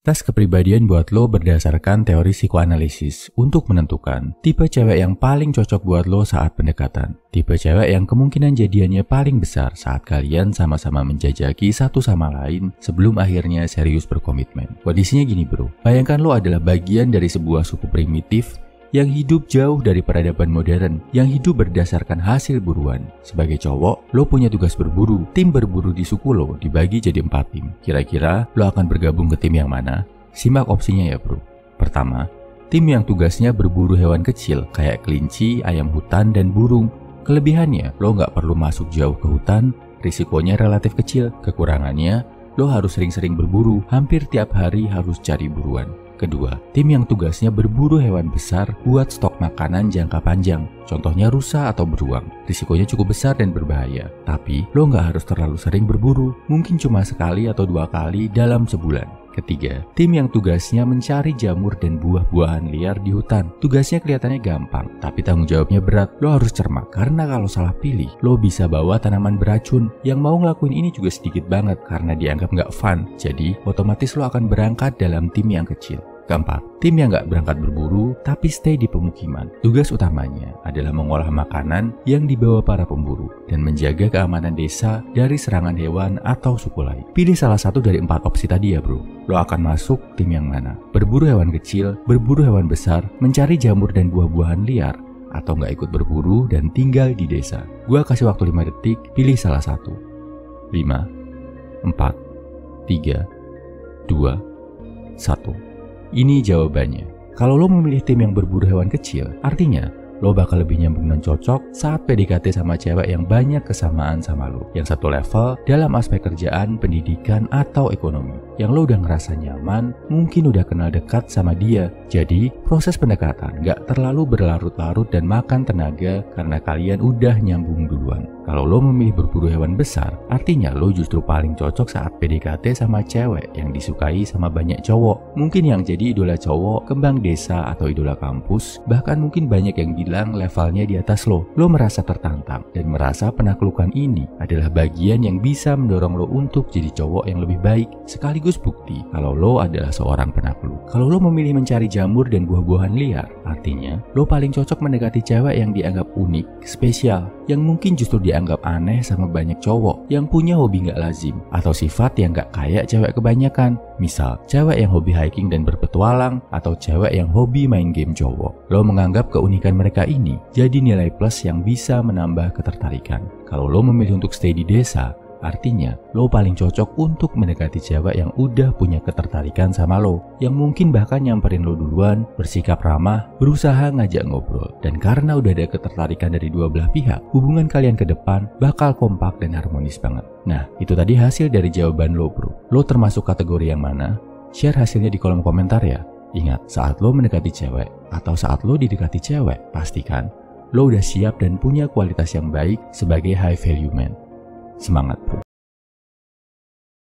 Tes kepribadian buat lo berdasarkan teori psikoanalisis untuk menentukan tipe cewek yang paling cocok buat lo saat pendekatan. Tipe cewek yang kemungkinan jadiannya paling besar saat kalian sama-sama menjajaki satu sama lain sebelum akhirnya serius berkomitmen. Kondisinya gini bro, bayangkan lo adalah bagian dari sebuah suku primitif yang hidup jauh dari peradaban modern, yang hidup berdasarkan hasil buruan. Sebagai cowok, lo punya tugas berburu. Tim berburu di suku lo dibagi jadi 4 tim. Kira-kira lo akan bergabung ke tim yang mana? Simak opsinya ya bro. Pertama, tim yang tugasnya berburu hewan kecil kayak kelinci, ayam hutan, dan burung. Kelebihannya, lo nggak perlu masuk jauh ke hutan, risikonya relatif kecil. Kekurangannya, lo harus sering-sering berburu, hampir tiap hari harus cari buruan. Kedua, tim yang tugasnya berburu hewan besar buat stok makanan jangka panjang. Contohnya rusa atau beruang. Risikonya cukup besar dan berbahaya. Tapi, lo nggak harus terlalu sering berburu. Mungkin cuma sekali atau 2 kali dalam sebulan. Ketiga, tim yang tugasnya mencari jamur dan buah-buahan liar di hutan. Tugasnya kelihatannya gampang, tapi tanggung jawabnya berat. Lo harus cermat, karena kalau salah pilih, lo bisa bawa tanaman beracun. Yang mau ngelakuin ini juga sedikit banget, karena dianggap nggak fun. Jadi, otomatis lo akan berangkat dalam tim yang kecil. Keempat, tim yang nggak berangkat berburu tapi stay di pemukiman. Tugas utamanya adalah mengolah makanan yang dibawa para pemburu dan menjaga keamanan desa dari serangan hewan atau suku lain. Pilih salah satu dari 4 opsi tadi ya bro. Lo akan masuk tim yang mana? Berburu hewan kecil, berburu hewan besar, mencari jamur dan buah-buahan liar, atau nggak ikut berburu dan tinggal di desa? Gua kasih waktu 5 detik, pilih salah satu. 5, 4, 3, 2, 1. Ini jawabannya. Kalau lo memilih tim yang berburu hewan kecil, artinya lo bakal lebih nyambung dan cocok saat PDKT sama cewek yang banyak kesamaan sama lo. Yang satu level dalam aspek kerjaan, pendidikan, atau ekonomi. Yang lo udah ngerasa nyaman, mungkin udah kenal dekat sama dia. Jadi, proses pendekatan gak terlalu berlarut-larut dan makan tenaga karena kalian udah nyambung duluan. Kalau lo memilih berburu hewan besar, artinya lo justru paling cocok saat PDKT sama cewek yang disukai sama banyak cowok. Mungkin yang jadi idola cowok, kembang desa, atau idola kampus, bahkan mungkin banyak yang bilang levelnya di atas lo. Lo merasa tertantang dan merasa penaklukan ini adalah bagian yang bisa mendorong lo untuk jadi cowok yang lebih baik, sekaligus bukti kalau lo adalah seorang penakluk. Kalau lo memilih mencari jamur dan buah-buahan liar, artinya lo paling cocok mendekati cewek yang dianggap unik, spesial, yang mungkin justru dianggap aneh sama banyak cowok, yang punya hobi gak lazim, atau sifat yang gak kayak cewek kebanyakan. Misal, cewek yang hobi hiking dan berpetualang, atau cewek yang hobi main game cowok. Lo menganggap keunikan mereka ini jadi nilai plus yang bisa menambah ketertarikan. Kalau lo memilih untuk stay di desa, artinya lo paling cocok untuk mendekati cewek yang udah punya ketertarikan sama lo, yang mungkin bahkan nyamperin lo duluan, bersikap ramah, berusaha ngajak ngobrol. Dan karena udah ada ketertarikan dari dua belah pihak, hubungan kalian ke depan bakal kompak dan harmonis banget. Nah, itu tadi hasil dari jawaban lo bro. Lo termasuk kategori yang mana? Share hasilnya di kolom komentar ya. Ingat, saat lo mendekati cewek atau saat lo didekati cewek, pastikan lo udah siap dan punya kualitas yang baik sebagai high value man. Semangat bro.